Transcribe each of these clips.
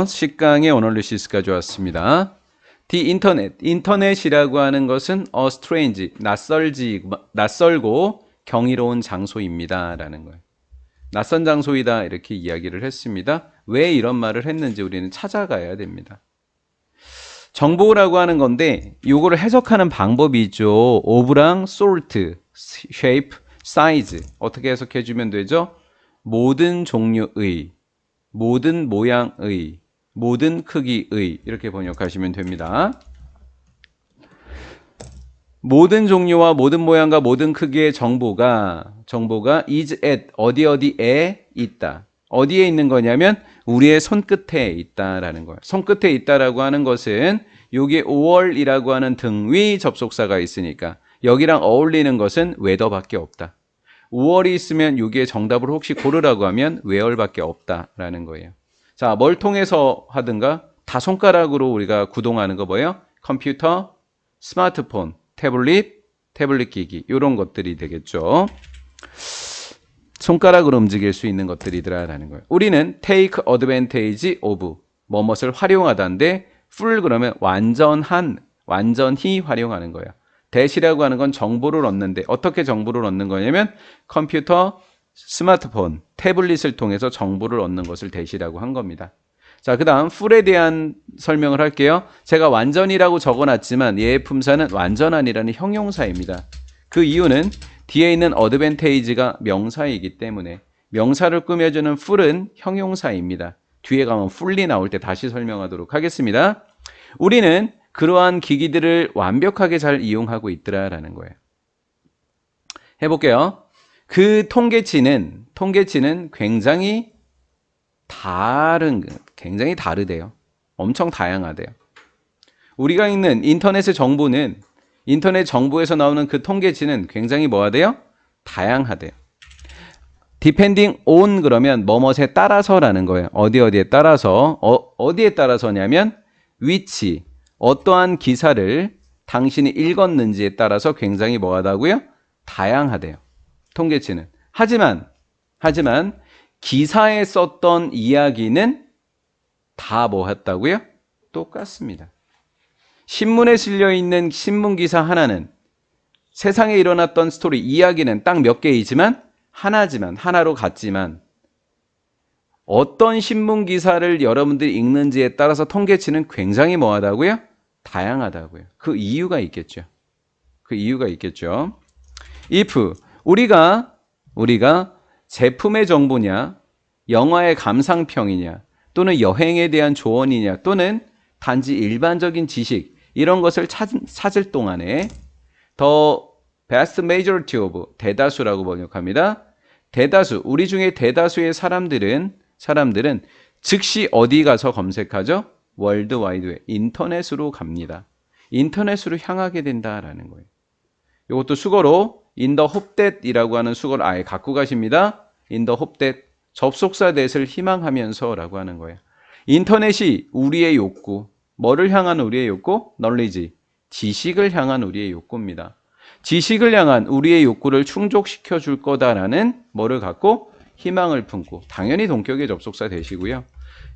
식강의 어널리시스가 좋았습니다. The Internet, 인터넷이라고 하는 것은 a strange, 낯설고 경이로운 장소입니다 라는 거예요. 낯선 장소이다 이렇게 이야기를 했습니다. 왜 이런 말을 했는지 우리는 찾아가야 됩니다. 정보라고 하는 건데 요거를 해석하는 방법이 있죠. of랑 sort, shape, size 어떻게 해석해 주면 되죠? 모든 종류의, 모든 모양의, 모든 크기의 이렇게 번역하시면 됩니다. 모든 종류와 모든 모양과 모든 크기의 정보가 is at 어디에 있다. 어디에 있는 거냐면 우리의 손끝에 있다라는 거예요. 손끝에 있다라고 하는 것은 여기에 5월이라고 하는 등위 접속사가 있으니까 여기랑 어울리는 것은 whether밖에 없다. 5월이 있으면 여기에 정답을 혹시 고르라고 하면 where밖에 없다라는 거예요. 자, 뭘 통해서 하든가 다 손가락으로 우리가 구동하는 거 뭐예요? 컴퓨터, 스마트폰, 태블릿 기기 이런 것들이 되겠죠. 손가락으로 움직일 수 있는 것들이더라라는 거예요. 우리는 take advantage of 뭐뭇을 활용하다인데 full 그러면 완전히 활용하는 거예요. 대시라고 하는 건 정보를 얻는데 어떻게 정보를 얻는 거냐면 컴퓨터, 스마트폰, 태블릿을 통해서 정보를 얻는 것을 대시라고 한 겁니다. 자, 그 다음 full에 대한 설명을 할게요. 제가 완전이라고 적어놨지만 얘의 품사는 완전한이라는 형용사입니다. 그 이유는 뒤에 있는 advantage가 명사이기 때문에 명사를 꾸며주는 full은 형용사입니다. 뒤에 가면 fully 나올 때 다시 설명하도록 하겠습니다. 우리는 그러한 기기들을 완벽하게 잘 이용하고 있더라라는 거예요. 해볼게요. 그 통계치는 굉장히 다르대요. 엄청 다양하대요. 우리가 읽는 인터넷의 정보는 인터넷 정보에서 나오는 그 통계치는 굉장히 뭐하대요? 다양하대요. depending on 그러면 뭐뭇에 따라서라는 거예요. 어디에 따라서 어디에 따라서냐면 which 어떠한 기사를 당신이 읽었는지에 따라서 굉장히 뭐하다고요? 다양하대요. 통계치는. 하지만 기사에 썼던 이야기는 다 뭐였다고요? 똑같습니다. 신문에 실려있는 신문기사 하나는 세상에 일어났던 스토리, 이야기는 딱 몇 개이지만 하나로 같지만 어떤 신문기사를 여러분들이 읽는지에 따라서 통계치는 굉장히 뭐하다고요? 다양하다고요. 그 이유가 있겠죠. if 우리가 제품의 정보냐, 영화의 감상평이냐, 또는 여행에 대한 조언이냐, 또는 단지 일반적인 지식 이런 것을 찾을 동안에 the vast majority of 대다수라고 번역합니다. 대다수 우리 중에 대다수의 사람들은 즉시 어디 가서 검색하죠? 월드와이드에 인터넷으로 갑니다. 인터넷으로 향하게 된다라는 거예요. 이것도 수거로 in the hope that 이라고 하는 수거를 아예 갖고 가십니다. in the hope that 접속사 that을 희망하면서 라고 하는 거예요. 인터넷이 우리의 욕구, 뭐를 향한 우리의 욕구? knowledge, 지식을 향한 우리의 욕구입니다. 지식을 향한 우리의 욕구를 충족시켜 줄 거다라는 뭐를 갖고? 희망을 품고, 당연히 동격의 접속사 되시고요.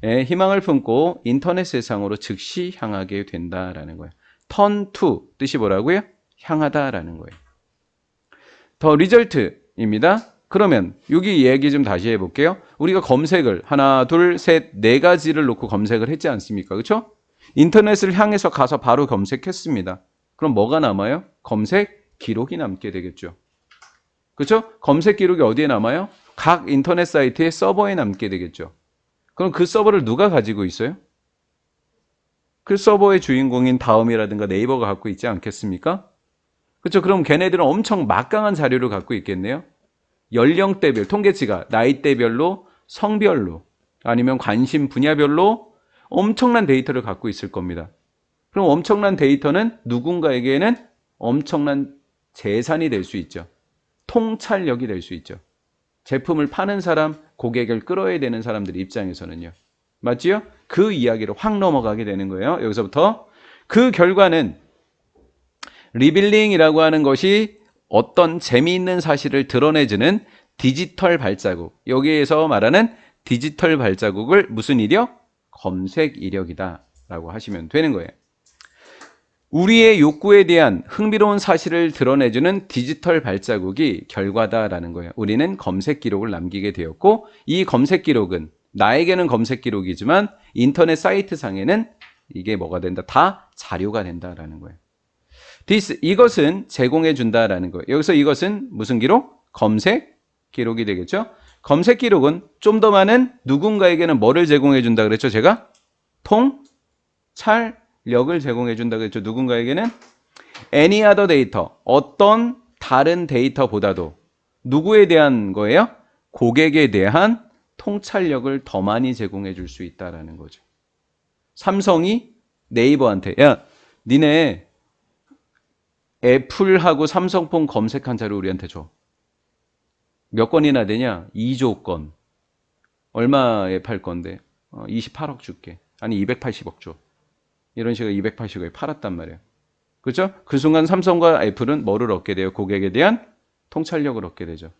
예, 희망을 품고 인터넷 세상으로 즉시 향하게 된다라는 거예요. turn to 뜻이 뭐라고요? 향하다라는 거예요. 더 리절트입니다. 그러면 여기 얘기 좀 다시 해볼게요. 우리가 검색을 하나, 둘, 셋, 네 가지를 놓고 검색을 했지 않습니까? 그렇죠? 인터넷을 향해서 가서 바로 검색했습니다. 그럼 뭐가 남아요? 검색 기록이 남게 되겠죠. 그렇죠? 검색 기록이 어디에 남아요? 각 인터넷 사이트의 서버에 남게 되겠죠. 그럼 그 서버를 누가 가지고 있어요? 그 서버의 주인공인 다음이라든가 네이버가 갖고 있지 않겠습니까? 그렇죠? 그럼 걔네들은 엄청 막강한 자료를 갖고 있겠네요. 연령대별, 통계치가 나이대별로, 성별로, 아니면 관심 분야별로 엄청난 데이터를 갖고 있을 겁니다. 그럼 엄청난 데이터는 누군가에게는 엄청난 재산이 될 수 있죠. 통찰력이 될 수 있죠. 제품을 파는 사람, 고객을 끌어야 되는 사람들 입장에서는요. 맞지요? 그 이야기로 확 넘어가게 되는 거예요. 여기서부터. 그 결과는 리빌링이라고 하는 것이 어떤 재미있는 사실을 드러내주는 디지털 발자국. 여기에서 말하는 디지털 발자국을 무슨 일이요? 검색 이력이다라고 하시면 되는 거예요. 우리의 욕구에 대한 흥미로운 사실을 드러내주는 디지털 발자국이 결과다라는 거예요. 우리는 검색 기록을 남기게 되었고 이 검색 기록은 나에게는 검색 기록이지만 인터넷 사이트 상에는 이게 뭐가 된다? 다 자료가 된다라는 거예요. 이것은 제공해 준다라는 거예요. 여기서 이것은 무슨 기록? 검색 기록이 되겠죠? 검색 기록은 좀 더 많은 누군가에게는 뭐를 제공해 준다 그랬죠? 제가 통찰력을 제공해 준다 그랬죠? 누군가에게는 any other data, 어떤 다른 데이터보다도 누구에 대한 거예요? 고객에 대한 통찰력을 더 많이 제공해 줄 수 있다라는 거죠. 삼성이 네이버한테 야, 니네 애플하고 삼성폰 검색한 자료 우리한테 줘. 몇 건이나 되냐? 2조 건. 얼마에 팔 건데? 28억 줄게. 아니 280억 줘. 이런 식으로 280억에 팔았단 말이에요. 그렇죠? 그 순간 삼성과 애플은 뭐를 얻게 돼요? 고객에 대한 통찰력을 얻게 되죠.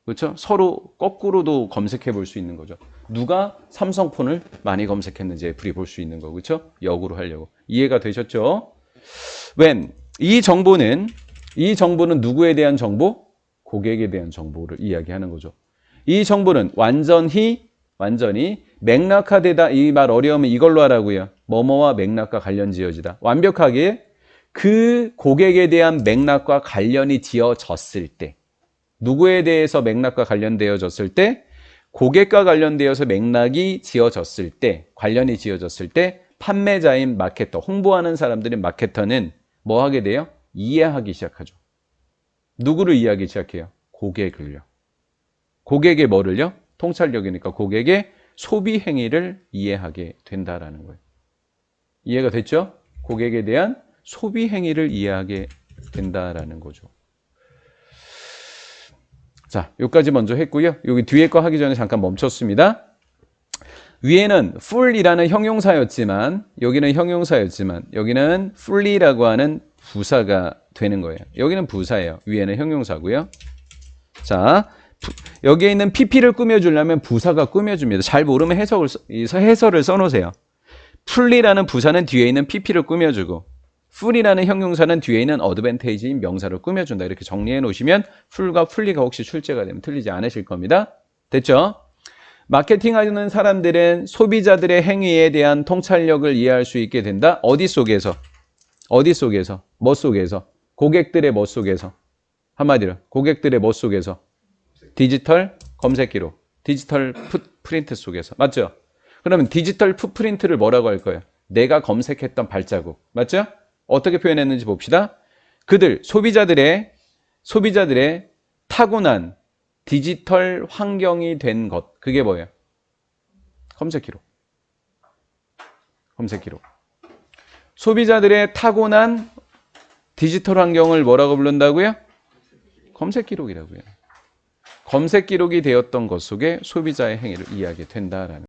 그렇죠? 서로 거꾸로도 검색해 볼 수 있는 거죠. 누가 삼성폰을 많이 검색했는지 애플이 볼 수 있는 거. 그렇죠? 역으로 하려고. 이해가 되셨죠? 이 정보는 누구에 대한 정보? 고객에 대한 정보를 이야기하는 거죠. 이 정보는 완전히 맥락화되다. 이 말 어려우면 이걸로 하라고요. 뭐뭐와 맥락과 관련 지어지다. 완벽하게 그 고객에 대한 맥락과 관련이 지어졌을 때, 누구에 대해서 맥락과 관련되어졌을 때, 고객과 관련되어서 맥락이 지어졌을 때, 관련이 지어졌을 때 판매자인 마케터, 홍보하는 사람들인 마케터는 뭐 하게 돼요? 이해하기 시작하죠. 누구를 이해하기 시작해요? 고객을요. 고객의 뭐를요? 통찰력이니까 고객의 소비 행위를 이해하게 된다라는 거예요. 이해가 됐죠? 고객에 대한 소비 행위를 이해하게 된다라는 거죠. 자, 여기까지 먼저 했고요. 여기 뒤에 거 하기 전에 잠깐 멈췄습니다. 위에는 full이라는 형용사였지만 여기는 여기는 fully라고 하는 부사가 되는 거예요. 여기는 부사예요. 위에는 형용사고요. 자, 여기에 있는 PP를 꾸며주려면 부사가 꾸며줍니다. 잘 모르면 해설을 써놓으세요. fully라는 부사는 뒤에 있는 PP를 꾸며주고 full이라는 형용사는 뒤에 있는 어드밴테이지인 명사를 꾸며준다. 이렇게 정리해 놓으시면 full과 fully가 혹시 출제가 되면 틀리지 않으실 겁니다. 됐죠? 마케팅하는 사람들은 소비자들의 행위에 대한 통찰력을 이해할 수 있게 된다. 어디 속에서? 뭐 속에서? 고객들의 뭐 속에서? 한마디로 고객들의 뭐 속에서? 디지털 검색 기록, 디지털 풋프린트 속에서. 맞죠? 그러면 디지털 풋프린트를 뭐라고 할 거예요? 내가 검색했던 발자국. 맞죠? 어떻게 표현했는지 봅시다. 그들, 소비자들의 타고난 디지털 환경이 된 것. 그게 뭐예요? 검색 기록. 소비자들의 타고난 디지털 환경을 뭐라고 부른다고요? 검색 기록이라고요. 검색 기록이 되었던 것 속에 소비자의 행위를 이해하게 된다라는